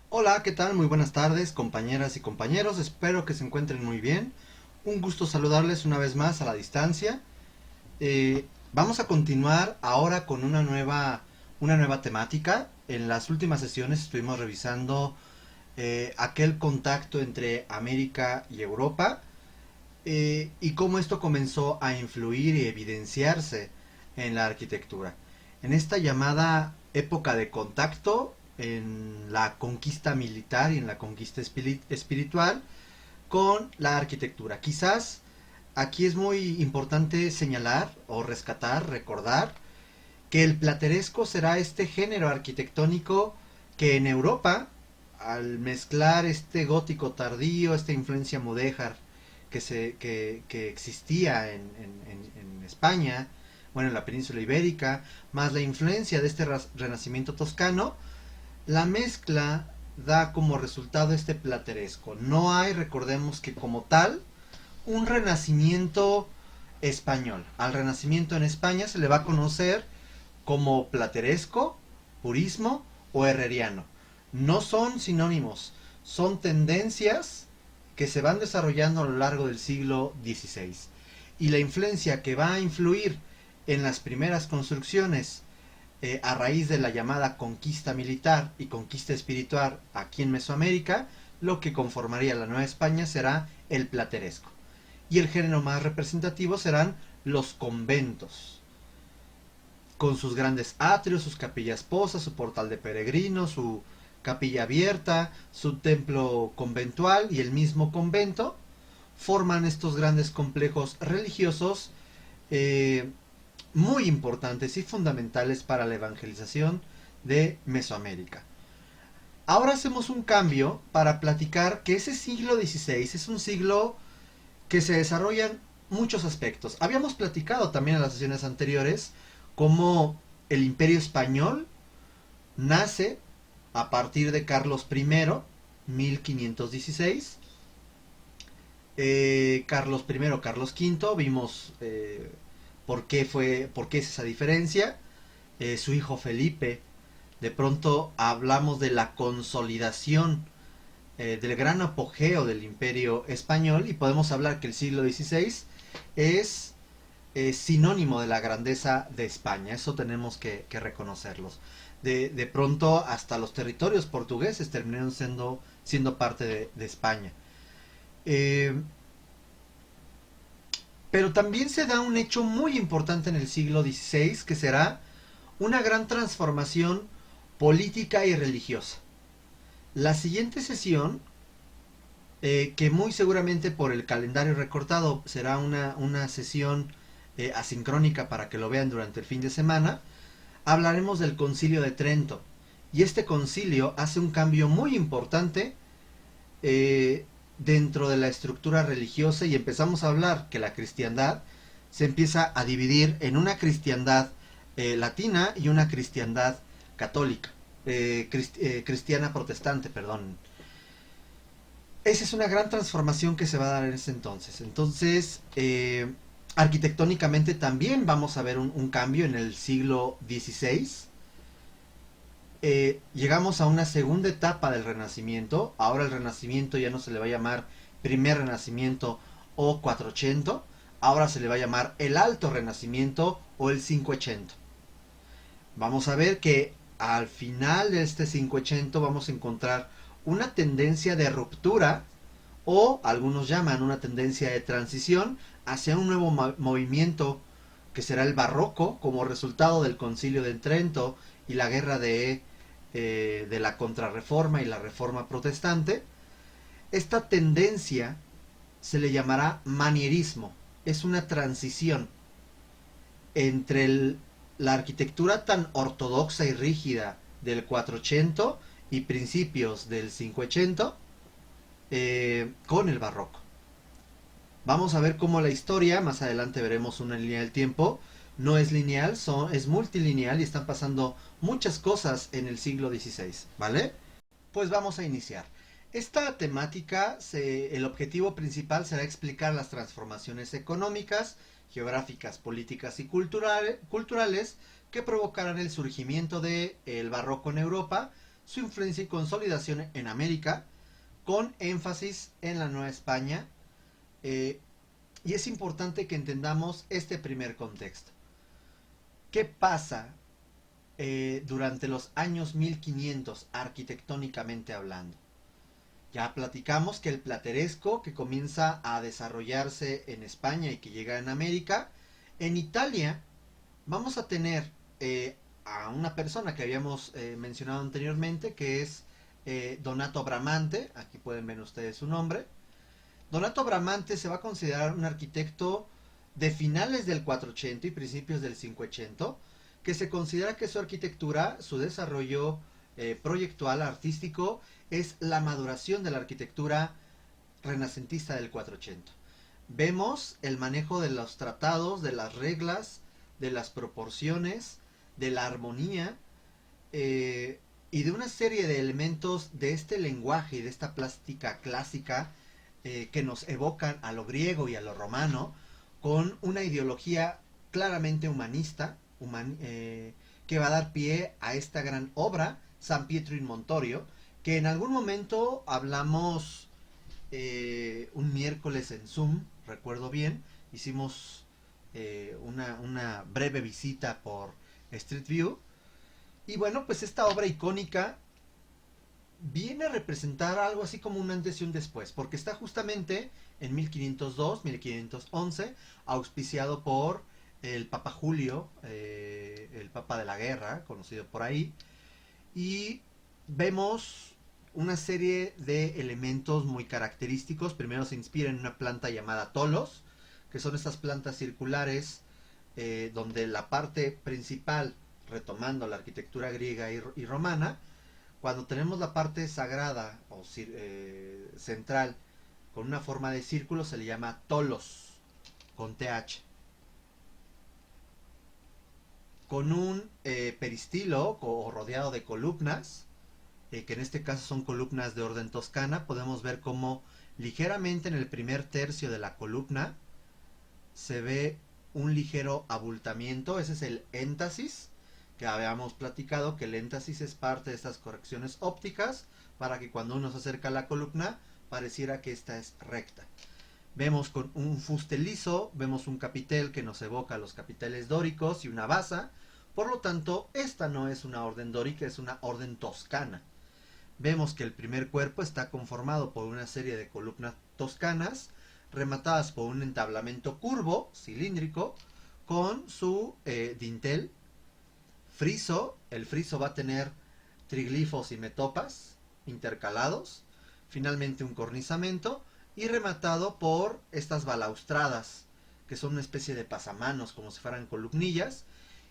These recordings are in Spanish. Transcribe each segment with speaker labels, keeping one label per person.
Speaker 1: Hola, ¿qué tal? Muy buenas tardes, compañeras y compañeros. Espero que se encuentren muy bien. Un gusto saludarles una vez más a la distancia. Vamos a continuar ahora con una nueva temática. En las últimas sesiones estuvimos revisando aquel contacto entre América y Europa y cómo esto comenzó a influir y evidenciarse en la arquitectura. En esta llamada época de contacto, en la conquista militar y en la conquista espiritual, con la arquitectura. Quizás aquí es muy importante señalar o rescatar, recordar, que el plateresco será este género arquitectónico que en Europa, al mezclar este gótico tardío, esta influencia mudéjar que existía en España, bueno, en la península ibérica, más la influencia de este renacimiento toscano, la mezcla da como resultado este plateresco. No hay, recordemos que como tal, un renacimiento español. Al renacimiento en España se le va a conocer como plateresco, purismo o herreriano. No son sinónimos, son tendencias que se van desarrollando a lo largo del siglo XVI. Y la influencia que va a influir en las primeras construcciones a raíz de la llamada conquista militar y conquista espiritual aquí en Mesoamérica, lo que conformaría la Nueva España será el plateresco. Y el género más representativo serán los conventos, con sus grandes atrios, sus capillas posas, su portal de peregrinos, su capilla abierta, su templo conventual y el mismo convento, forman estos grandes complejos religiosos eh, muy importantes y fundamentales para la evangelización de Mesoamérica. Ahora hacemos un cambio para platicar que ese siglo XVI es un siglo que se desarrollan muchos aspectos. Habíamos platicado también en las sesiones anteriores cómo el Imperio Español nace a partir de Carlos I, 1516. Carlos I, Carlos V, vimos por qué es esa diferencia. Su hijo Felipe, de pronto hablamos de la consolidación del gran apogeo del imperio español y podemos hablar que el siglo XVI es sinónimo de la grandeza de España. Eso tenemos que reconocerlos. De pronto hasta los territorios portugueses terminaron siendo parte de España. Eh, pero también se da un hecho muy importante en el siglo XVI que será una gran transformación política y religiosa. La siguiente sesión, que muy seguramente por el calendario recortado será una sesión asincrónica para que lo vean durante el fin de semana, hablaremos del Concilio de Trento. Y este concilio hace un cambio muy importante eh, dentro de la estructura religiosa y empezamos a hablar que la cristiandad se empieza a dividir en una cristiandad latina y una cristiandad católica, cristiana protestante, perdón. Esa es una gran transformación que se va a dar en ese entonces. Entonces, arquitectónicamente también vamos a ver un cambio en el siglo XVI. Llegamos a una segunda etapa del Renacimiento. Ahora el Renacimiento ya no se le va a llamar primer Renacimiento o 480. Ahora se le va a llamar el Alto Renacimiento o el 580. Vamos a ver que al final de este 580 vamos a encontrar una tendencia de ruptura o algunos llaman una tendencia de transición hacia un nuevo movimiento que será el barroco como resultado del concilio de Trento y la guerra de la contrarreforma y la reforma protestante. Esta tendencia se le llamará manierismo. Es una transición entre la arquitectura tan ortodoxa y rígida del 480 y principios del 580 con el barroco. Vamos a ver cómo la historia, más adelante veremos una línea del tiempo, no es lineal, es multilineal y están pasando muchas cosas en el siglo XVI, ¿vale? Pues vamos a iniciar. Esta temática, el objetivo principal será explicar las transformaciones económicas, geográficas, políticas y culturales que provocarán el surgimiento del barroco en Europa, su influencia y consolidación en América, con énfasis en la Nueva España. Y es importante que entendamos este primer contexto. ¿Qué pasa durante los años 1500 arquitectónicamente hablando? Ya platicamos que el plateresco, que comienza a desarrollarse en España y que llega en América, en Italia vamos a tener a una persona que habíamos mencionado anteriormente, que es Donato Bramante. Aquí pueden ver ustedes su nombre. Donato Bramante se va a considerar un arquitecto de finales del 480 y principios del 580, que se considera que su arquitectura, su desarrollo proyectual, artístico, es la maduración de la arquitectura renacentista del 480. Vemos el manejo de los tratados, de las reglas, de las proporciones, de la armonía y de una serie de elementos de este lenguaje y de esta plástica clásica que nos evocan a lo griego y a lo romano, con una ideología claramente humanista, que va a dar pie a esta gran obra, San Pietro in Montorio, que en algún momento hablamos un miércoles en Zoom, recuerdo bien, hicimos una breve visita por Street View. Y bueno, pues esta obra icónica viene a representar algo así como un antes y un después, porque está justamente en 1502-1511, auspiciado por el Papa Julio, el Papa de la Guerra, conocido por ahí, y vemos una serie de elementos muy característicos. Primero se inspira en una planta llamada tolos, que son estas plantas circulares donde la parte principal, retomando la arquitectura griega y romana, cuando tenemos la parte sagrada o central con una forma de círculo, se le llama tolos, con TH. Con un peristilo o rodeado de columnas, que en este caso son columnas de orden toscana, podemos ver cómo ligeramente en el primer tercio de la columna se ve un ligero abultamiento. Ese es el éntasis, que habíamos platicado que el éntasis es parte de estas correcciones ópticas para que cuando uno se acerca a la columna pareciera que esta es recta. Vemos con un fuste liso, vemos un capitel que nos evoca a los capiteles dóricos y una basa. Por lo tanto, esta no es una orden dórica, es una orden toscana. Vemos que el primer cuerpo está conformado por una serie de columnas toscanas, rematadas por un entablamento curvo, cilíndrico, con su dintel, friso. El friso va a tener triglifos y metopas intercalados, finalmente un cornizamiento y rematado por estas balaustradas, que son una especie de pasamanos, como si fueran columnillas.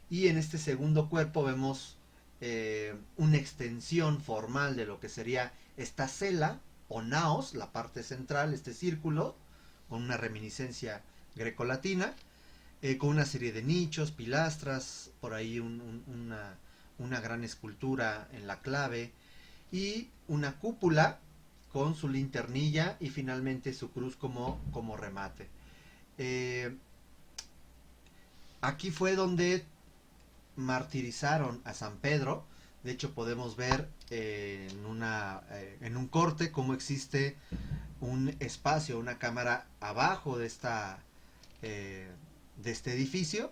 Speaker 1: Y en este segundo cuerpo vemos una extensión formal de lo que sería esta cela o naos, la parte central, este círculo, con una reminiscencia grecolatina, con una serie de nichos, pilastras, por ahí una gran escultura en la clave y una cúpula con su linternilla y finalmente su cruz como remate. Aquí fue donde martirizaron a San Pedro. De hecho podemos ver en un corte cómo existe un espacio, una cámara abajo de este edificio,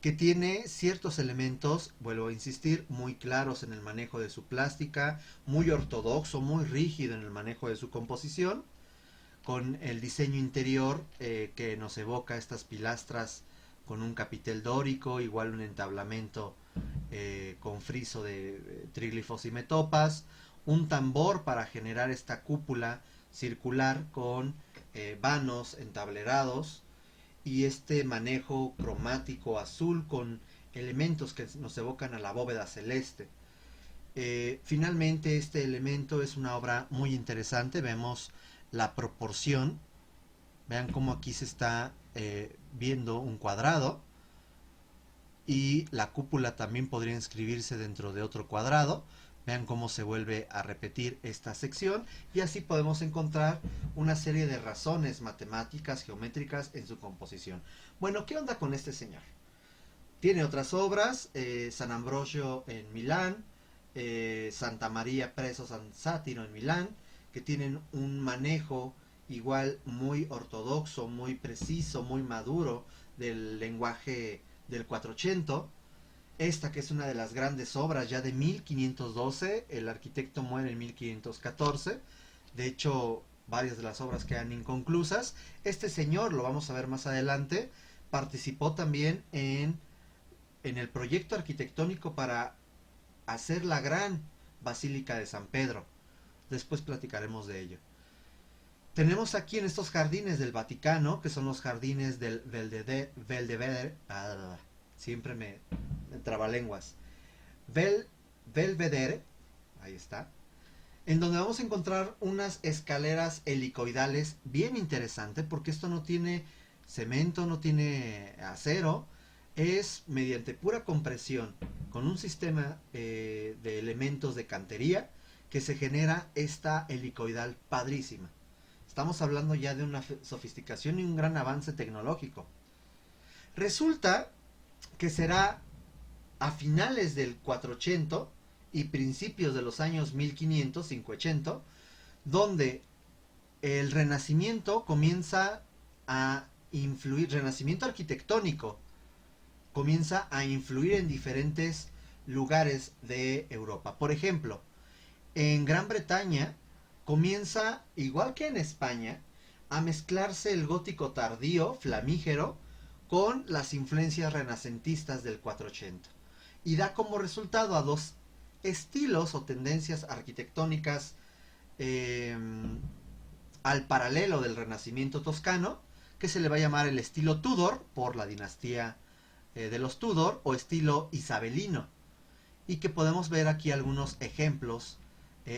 Speaker 1: que tiene ciertos elementos, vuelvo a insistir, muy claros en el manejo de su plástica, muy ortodoxo, muy rígido en el manejo de su composición, con el diseño interior que nos evoca estas pilastras con un capitel dórico, igual un entablamento con friso de tríglifos y metopas, un tambor para generar esta cúpula circular con vanos entablerados, y este manejo cromático azul con elementos que nos evocan a la bóveda celeste. Finalmente este elemento es una obra muy interesante. Vemos la proporción, vean cómo aquí se está viendo un cuadrado y la cúpula también podría inscribirse dentro de otro cuadrado. Vean cómo se vuelve a repetir esta sección y así podemos encontrar una serie de razones matemáticas, geométricas en su composición. Bueno, ¿qué onda con este señor? Tiene otras obras, San Ambrosio en Milán, Santa María preso San Sátiro en Milán, que tienen un manejo igual muy ortodoxo, muy preciso, muy maduro del lenguaje del 480. Esta que es una de las grandes obras ya de 1512, el arquitecto muere en 1514, de hecho varias de las obras quedan inconclusas. Este señor, lo vamos a ver más adelante, participó también en el proyecto arquitectónico para hacer la gran Basílica de San Pedro. Después platicaremos de ello. Tenemos aquí en estos jardines del Vaticano, que son los jardines del Belvedere, siempre me trabalenguas, Belvedere, ahí está, en donde vamos a encontrar unas escaleras helicoidales bien interesantes, porque esto no tiene cemento, no tiene acero, es mediante pura compresión, con un sistema de elementos de cantería, que se genera esta helicoidal padrísima. Estamos hablando ya de una sofisticación y un gran avance tecnológico. Resulta que será a finales del 480 y principios de los años 1500, 580, donde el Renacimiento comienza a influir, Renacimiento arquitectónico, comienza a influir en diferentes lugares de Europa. Por ejemplo, en Gran Bretaña comienza, igual que en España, a mezclarse el gótico tardío, flamígero, con las influencias renacentistas del 480. Y da como resultado a dos estilos o tendencias arquitectónicas eh, al paralelo del Renacimiento toscano, que se le va a llamar el estilo Tudor, por la dinastía de los Tudor, o estilo isabelino, y que podemos ver aquí algunos ejemplos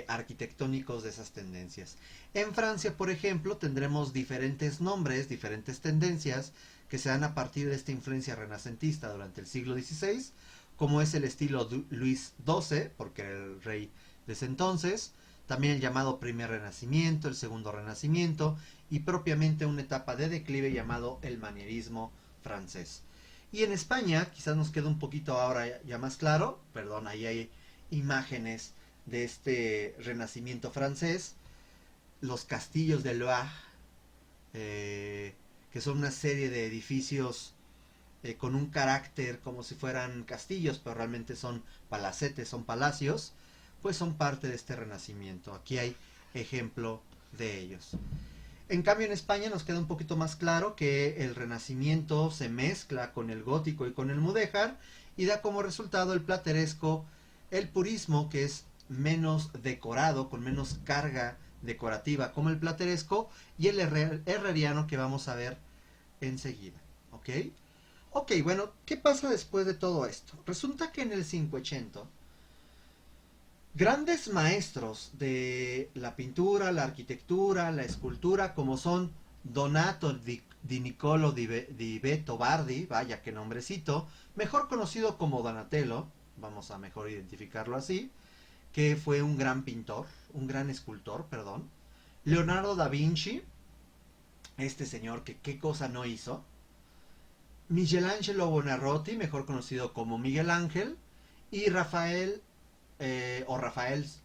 Speaker 1: arquitectónicos de esas tendencias. En Francia, por ejemplo, tendremos diferentes nombres, diferentes tendencias que se dan a partir de esta influencia renacentista durante el siglo XVI, como es el estilo Luis XII, porque era el rey de ese entonces, también el llamado primer renacimiento, el segundo renacimiento, y propiamente una etapa de declive llamado el manierismo francés. Y en España, quizás nos quede un poquito ahora ya más claro, perdón, ahí hay imágenes de este renacimiento francés, los castillos de Loire, que son una serie de edificios con un carácter como si fueran castillos, pero realmente son palacetes, son palacios, pues son parte de este renacimiento. Aquí hay ejemplo de ellos. En cambio en España nos queda un poquito más claro que el Renacimiento se mezcla con el gótico y con el mudéjar y da como resultado el plateresco, el purismo, que es menos decorado, con menos carga decorativa como el plateresco, y el herreriano, que vamos a ver enseguida. ¿Ok? Ok, bueno, ¿qué pasa después de todo esto? Resulta que en el 580 grandes maestros de la pintura, la arquitectura, la escultura, como son Donato di Niccolo di Beto Bardi, vaya que nombrecito, mejor conocido como Donatello, vamos a mejor identificarlo así, que fue un gran pintor, un gran escultor, perdón. Leonardo da Vinci, este señor que qué cosa no hizo. Michelangelo Buonarroti, mejor conocido como Miguel Ángel. Y Rafael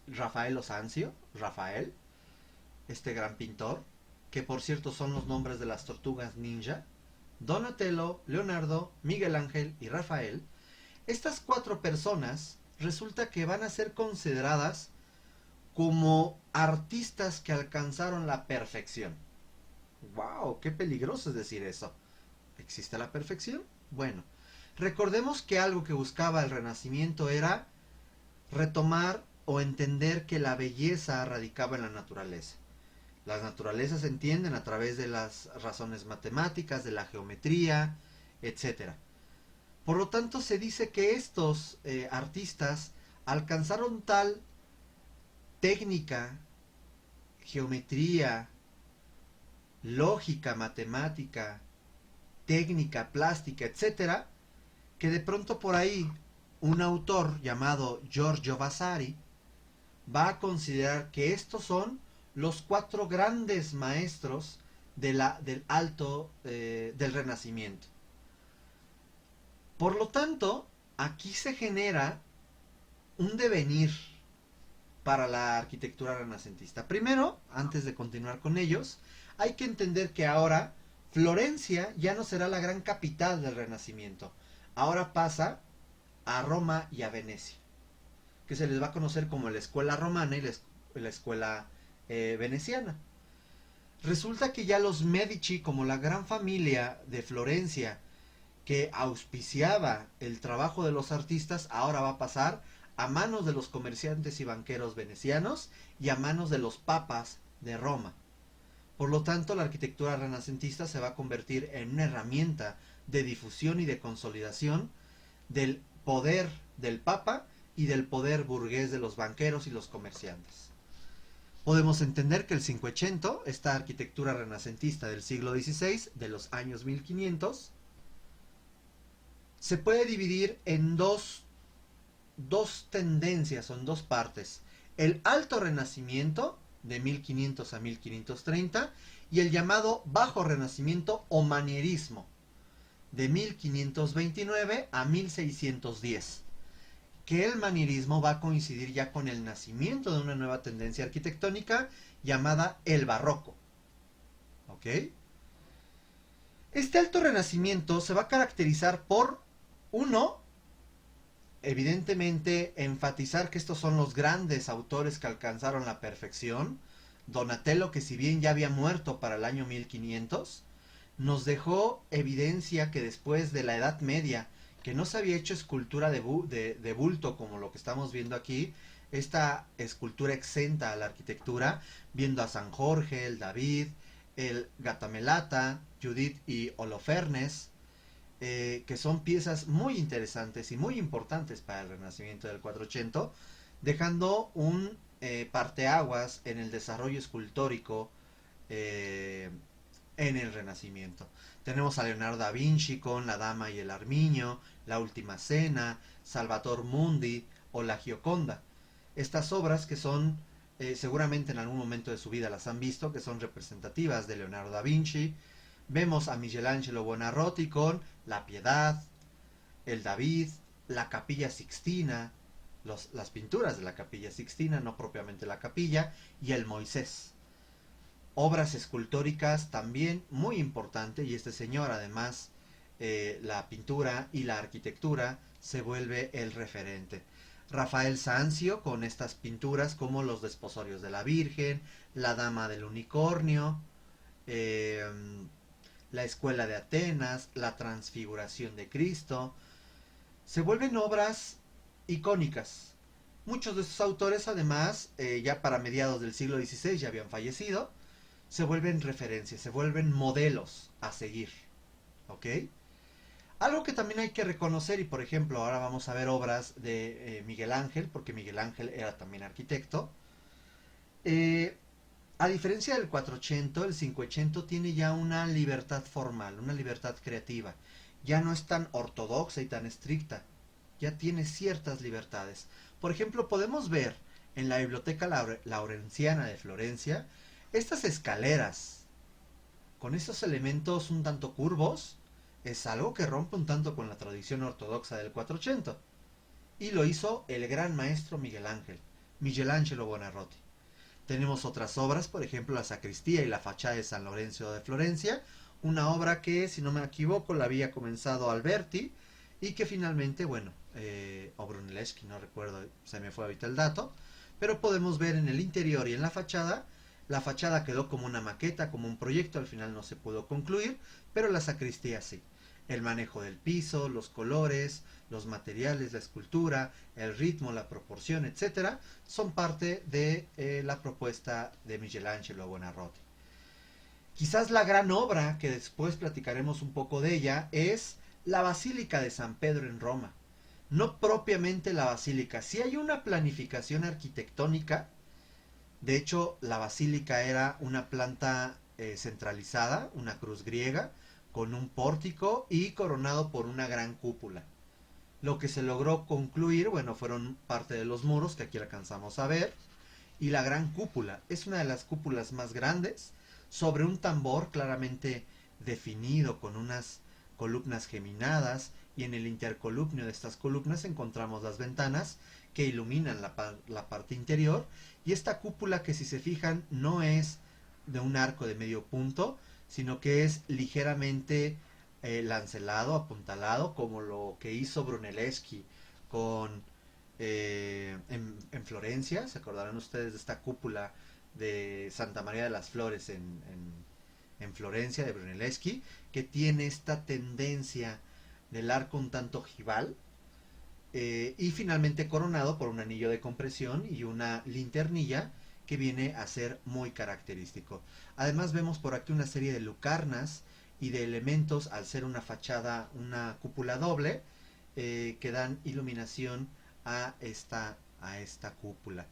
Speaker 1: Rafael Osancio, Rafael, este gran pintor, que por cierto son los nombres de las tortugas ninja, Donatello, Leonardo, Miguel Ángel y Rafael. Estas cuatro personas resulta que van a ser consideradas como artistas que alcanzaron la perfección. ¡Wow! ¡Qué peligroso es decir eso! ¿Existe la perfección? Bueno, recordemos que algo que buscaba el Renacimiento era retomar o entender que la belleza radicaba en la naturaleza. Las naturalezas se entienden a través de las razones matemáticas, de la geometría, etcétera. Por lo tanto, se dice que estos artistas alcanzaron tal técnica, geometría, lógica, matemática, técnica, plástica, etcétera, que de pronto por ahí un autor llamado Giorgio Vasari va a considerar que estos son los cuatro grandes maestros del alto del Renacimiento. Por lo tanto, aquí se genera un devenir para la arquitectura renacentista. Primero, antes de continuar con ellos, hay que entender que ahora Florencia ya no será la gran capital del Renacimiento. Ahora pasa a Roma y a Venecia, que se les va a conocer como la escuela romana y la escuela veneciana. Resulta que ya los Medici, como la gran familia de Florencia, que auspiciaba el trabajo de los artistas, ahora va a pasar a manos de los comerciantes y banqueros venecianos y a manos de los papas de Roma. Por lo tanto, la arquitectura renacentista se va a convertir en una herramienta de difusión y de consolidación del poder del papa y del poder burgués de los banqueros y los comerciantes. Podemos entender que el Cinquecento, esta arquitectura renacentista del siglo XVI, de los años 1500, se puede dividir en dos tendencias o en dos partes. El Alto Renacimiento, de 1500 a 1530, y el llamado Bajo Renacimiento o Manierismo, de 1529 a 1610. Que el manierismo va a coincidir ya con el nacimiento de una nueva tendencia arquitectónica llamada el barroco. ¿Ok? Este Alto Renacimiento se va a caracterizar por, uno, evidentemente enfatizar que estos son los grandes autores que alcanzaron la perfección. Donatello, que si bien ya había muerto para el año 1500, nos dejó evidencia que después de la Edad Media, que no se había hecho escultura de bulto como lo que estamos viendo aquí, esta escultura exenta a la arquitectura, viendo a San Jorge, el David, el Gatamelata, Judith y Holofernes, que son piezas muy interesantes y muy importantes para el Renacimiento del 480, dejando un parteaguas en el desarrollo escultórico en el Renacimiento. Tenemos a Leonardo da Vinci con La Dama y el Armiño, La Última Cena, Salvator Mundi o La Gioconda. Estas obras que son, seguramente en algún momento de su vida las han visto, que son representativas de Leonardo da Vinci. Vemos a Michelangelo Buonarroti con La Piedad, el David, la Capilla Sixtina, las pinturas de la Capilla Sixtina, no propiamente la capilla, y el Moisés. Obras escultóricas también muy importantes, y este señor además la pintura y la arquitectura se vuelve el referente. Rafael Sanzio con estas pinturas como los desposorios de la Virgen, la Dama del Unicornio, la Escuela de Atenas, la Transfiguración de Cristo, se vuelven obras icónicas. Muchos de estos autores además, ya para mediados del siglo XVI ya habían fallecido, se vuelven referencias, se vuelven modelos a seguir. ¿Ok? Algo que también hay que reconocer, y por ejemplo ahora vamos a ver obras de Miguel Ángel, porque Miguel Ángel era también arquitecto. A diferencia del 480, el 580 tiene ya una libertad formal, una libertad creativa. Ya no es tan ortodoxa y tan estricta. Ya tiene ciertas libertades. Por ejemplo, podemos ver en la Biblioteca Laurenciana de Florencia estas escaleras con esos elementos un tanto curvos. Es algo que rompe un tanto con la tradición ortodoxa del 480. Y lo hizo el gran maestro Miguel Ángel, Michelangelo Buonarroti. Tenemos otras obras, por ejemplo la sacristía y la fachada de San Lorenzo de Florencia, una obra que, si no me equivoco, la había comenzado Alberti y que finalmente, bueno, o Brunelleschi, no recuerdo, se me fue ahorita el dato, pero podemos ver en el interior y en la fachada quedó como una maqueta, como un proyecto, al final no se pudo concluir, pero la sacristía sí. El manejo del piso, los colores, los materiales, la escultura, el ritmo, la proporción, etcétera, son parte de la propuesta de Michelangelo Buonarroti. Quizás la gran obra, que después platicaremos un poco de ella, es la Basílica de San Pedro en Roma. No propiamente la basílica, sí hay una planificación arquitectónica. De hecho, la basílica era una planta centralizada, una cruz griega, con un pórtico y coronado por una gran cúpula. Lo que se logró concluir, bueno, fueron parte de los muros que aquí alcanzamos a ver, y la gran cúpula. Es una de las cúpulas más grandes, sobre un tambor claramente definido con unas columnas geminadas, y en el intercolumnio de estas columnas encontramos las ventanas que iluminan la parte interior, y esta cúpula que, si se fijan, no es de un arco de medio punto, sino que es ligeramente lancelado, apuntalado, como lo que hizo Brunelleschi con en Florencia. Se acordarán ustedes de esta cúpula de Santa María de las Flores en Florencia, de Brunelleschi, que tiene esta tendencia del arco un tanto ojival, y finalmente coronado por un anillo de compresión y una linternilla que viene a ser muy característico. Además vemos por aquí una serie de lucarnas y de elementos, al ser una fachada, una cúpula doble, que dan iluminación a esta cúpula.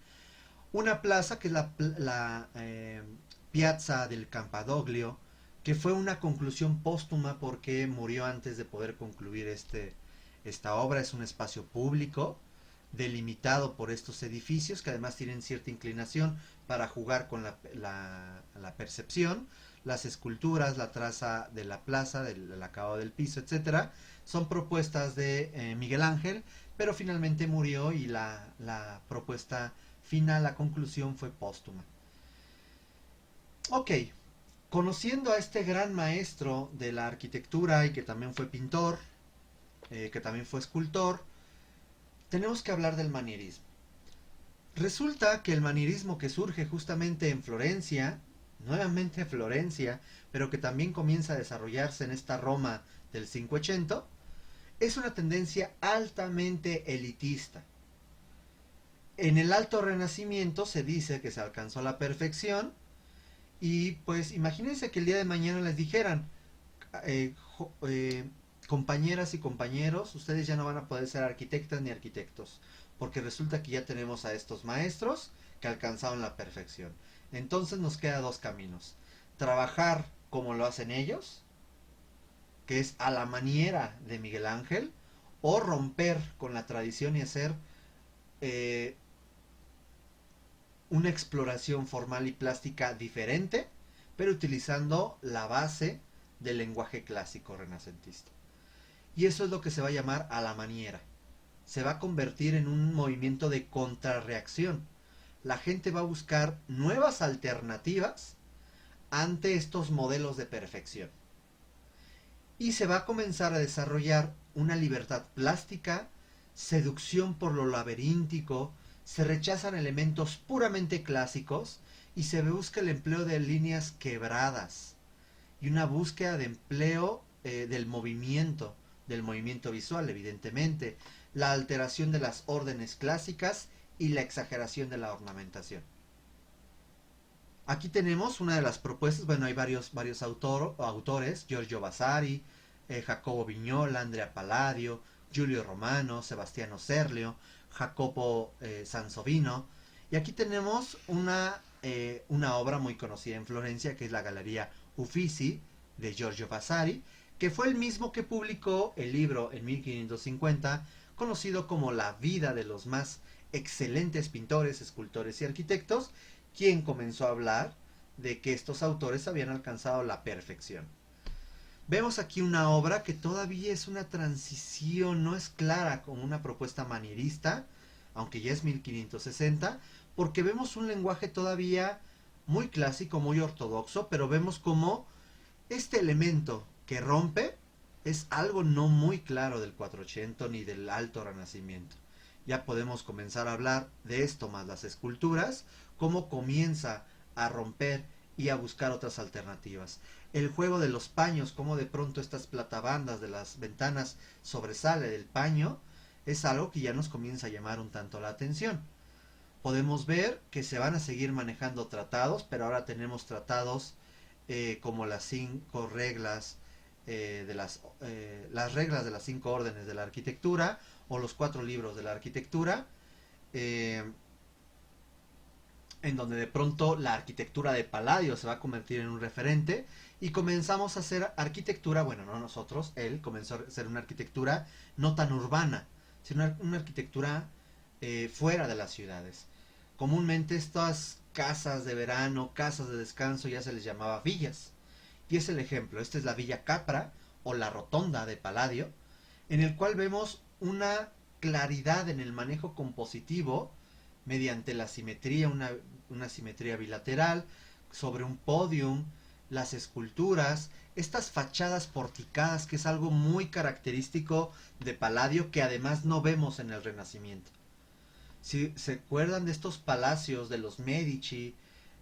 Speaker 1: Una plaza que es la Piazza del Campidoglio, que fue una conclusión póstuma porque murió antes de poder concluir esta obra. Es un espacio público delimitado por estos edificios, que además tienen cierta inclinación para jugar con la percepción. Las esculturas, la traza de la plaza, del acabado del piso, etcétera, son propuestas de Miguel Ángel, pero finalmente murió y la propuesta final, la conclusión, fue póstuma. Ok, conociendo a este gran maestro de la arquitectura, y que también fue pintor, que también fue escultor, tenemos que hablar del manierismo. Resulta que el manierismo, que surge justamente en Florencia, nuevamente Florencia, pero que también comienza a desarrollarse en esta Roma del Cinquecento, es una tendencia altamente elitista. En el Alto Renacimiento se dice que se alcanzó la perfección, y pues imagínense que el día de mañana les dijeran, eh, compañeras y compañeros, ustedes ya no van a poder ser arquitectas ni arquitectos, porque resulta que ya tenemos a estos maestros que alcanzaron la perfección. Entonces nos queda dos caminos: trabajar como lo hacen ellos, que es a la manera de Miguel Ángel, o romper con la tradición y hacer eh, una exploración formal y plástica diferente, pero utilizando la base del lenguaje clásico renacentista. Y eso es lo que se va a llamar a la maniera. Se va a convertir en un movimiento de contrarreacción. La gente va a buscar nuevas alternativas ante estos modelos de perfección. Y se va a comenzar a desarrollar una libertad plástica, seducción por lo laberíntico, se rechazan elementos puramente clásicos y se busca el empleo de líneas quebradas y una búsqueda de empleo del movimiento visual, evidentemente, la alteración de las órdenes clásicas y la exageración de la ornamentación. Aquí tenemos una de las propuestas. Bueno, hay varios autores: Giorgio Vasari, Jacobo Vignola, Andrea Palladio, Giulio Romano, Sebastiano Serlio, Jacopo Sansovino. Y aquí tenemos una obra muy conocida en Florencia, que es la Galería Uffizi de Giorgio Vasari, que fue el mismo que publicó el libro en 1550, conocido como La vida de los más excelentes pintores, escultores y arquitectos, quien comenzó a hablar de que estos autores habían alcanzado la perfección. Vemos aquí una obra que todavía es una transición, no es clara como una propuesta manierista, aunque ya es 1560, porque vemos un lenguaje todavía muy clásico, muy ortodoxo, pero vemos como este elemento que rompe es algo no muy claro del 480 ni del Alto Renacimiento. Ya podemos comenzar a hablar de esto, más las esculturas, cómo comienza a romper y a buscar otras alternativas. El juego de los paños, cómo de pronto estas platabandas de las ventanas sobresale del paño, es algo que ya nos comienza a llamar un tanto la atención. Podemos ver que se van a seguir manejando tratados, pero ahora tenemos tratados como las 5 reglas de las reglas de las 5 órdenes de la arquitectura, o los 4 libros de la arquitectura, en donde de pronto la arquitectura de Palladio se va a convertir en un referente, y comenzamos a hacer arquitectura, bueno, no nosotros, él comenzó a hacer una arquitectura no tan urbana, sino una arquitectura fuera de las ciudades. Comúnmente estas casas de verano, casas de descanso, ya se les llamaba villas. Y es el ejemplo: esta es la Villa Capra o la Rotonda de Palladio, en el cual vemos una claridad en el manejo compositivo mediante la simetría, una simetría bilateral, sobre un podium, las esculturas, estas fachadas porticadas, que es algo muy característico de Palladio, que además no vemos en el Renacimiento. Si se acuerdan de estos palacios de los Medici,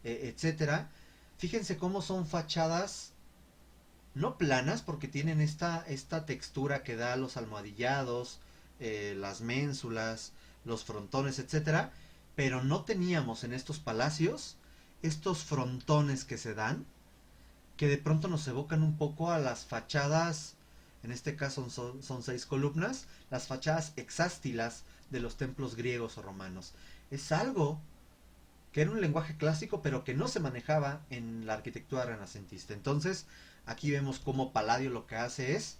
Speaker 1: etcétera, fíjense cómo son fachadas no planas, porque tienen esta textura que da los almohadillados, las ménsulas, los frontones, etcétera, pero no teníamos en estos palacios estos frontones que se dan, que de pronto nos evocan un poco a las fachadas, en este caso son 6 columnas, las fachadas hexástilas de los templos griegos o romanos. Es algo que era un lenguaje clásico, pero que no se manejaba en la arquitectura renacentista. Entonces, aquí vemos cómo Palladio lo que hace es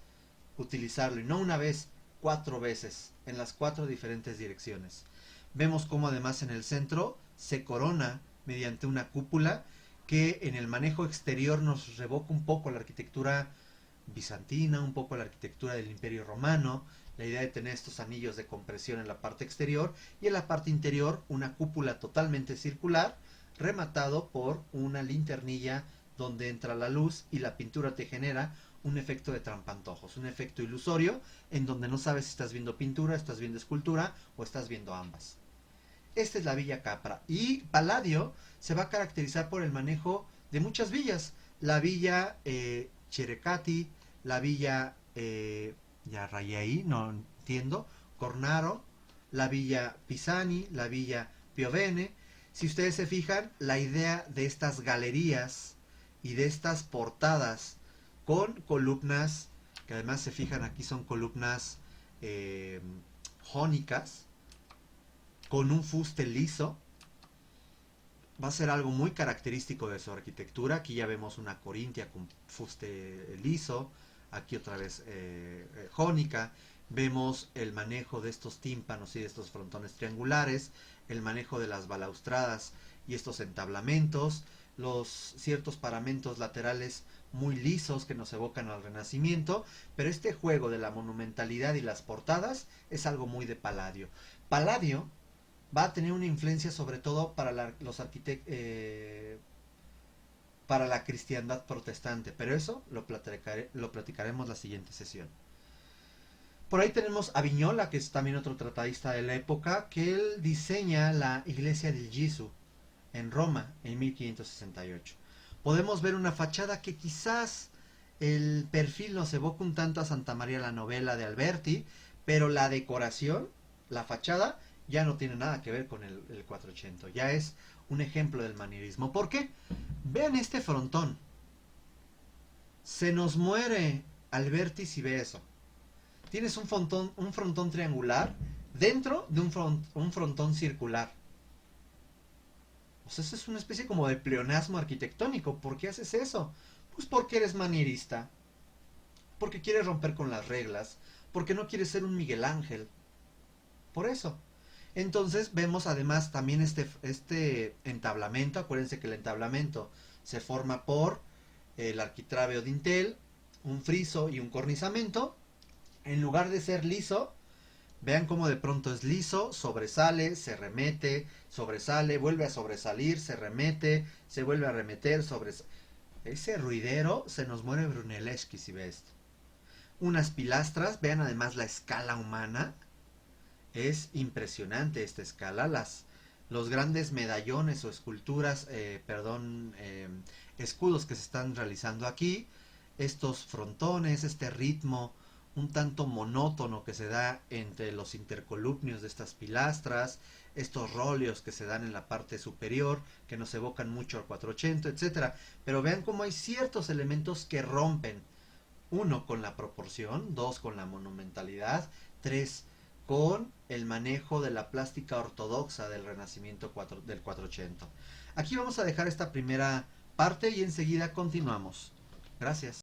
Speaker 1: utilizarlo, y no una vez, 4 veces, en las 4 diferentes direcciones. Vemos cómo además en el centro se corona mediante una cúpula que en el manejo exterior nos revoca un poco la arquitectura bizantina, un poco la arquitectura del Imperio Romano, la idea de tener estos anillos de compresión en la parte exterior, y en la parte interior una cúpula totalmente circular, rematado por una linternilla donde entra la luz, y la pintura te genera un efecto de trampantojos, un efecto ilusorio en donde no sabes si estás viendo pintura, estás viendo escultura o estás viendo ambas. Esta es la Villa Capra, y Palladio se va a caracterizar por el manejo de muchas villas. La Villa Cerecati, la Villa Yarrayei, no entiendo, Cornaro, la Villa Pisani, la Villa Piovene. Si ustedes se fijan, la idea de estas galerías y de estas portadas con columnas, que además se fijan aquí son columnas jónicas, con un fuste liso, va a ser algo muy característico de su arquitectura. Aquí ya vemos una corintia con fuste liso, aquí otra vez jónica. Vemos el manejo de estos tímpanos y de estos frontones triangulares, el manejo de las balaustradas y estos entablamentos, los ciertos paramentos laterales muy lisos que nos evocan al Renacimiento, pero este juego de la monumentalidad y las portadas es algo muy de Palladio. Palladio va a tener una influencia sobre todo para para la cristiandad protestante, pero eso lo platicaremos la siguiente sesión. Por ahí tenemos a Vignola, que es también otro tratadista de la época, que él diseña la iglesia del Gesù en Roma en 1568. Podemos ver una fachada que quizás el perfil nos evoca un tanto a Santa María la Novella de Alberti, pero la decoración, la fachada, ya no tiene nada que ver con el 480. Ya es un ejemplo del manierismo. ¿Por qué? Vean este frontón. Se nos muere Alberti si ve eso. Tienes un frontón triangular dentro de un frontón circular. O sea, eso es una especie como de pleonasmo arquitectónico. ¿Por qué haces eso? Pues porque eres manierista. Porque quieres romper con las reglas. Porque no quieres ser un Miguel Ángel. Por eso. Entonces vemos además también este entablamento. Acuérdense que el entablamento se forma por el arquitrabe dintel, un friso y un cornizamento. En lugar de ser liso, vean cómo de pronto es liso, sobresale, se remete, sobresale, vuelve a sobresalir, se remete, se vuelve a remeter, ese ruidero. Se nos muere Brunelleschi si ve esto. Unas pilastras, vean además la escala humana. Es impresionante esta escala. Los grandes medallones o esculturas, escudos que se están realizando aquí. Estos frontones, este ritmo un tanto monótono que se da entre los intercolumnios de estas pilastras, estos roleos que se dan en la parte superior, que nos evocan mucho al 480, etcétera. Pero vean cómo hay ciertos elementos que rompen. 1 con la proporción, 2 con la monumentalidad, 3 con el manejo de la plástica ortodoxa del Renacimiento del 480. Aquí vamos a dejar esta primera parte y enseguida continuamos. Gracias.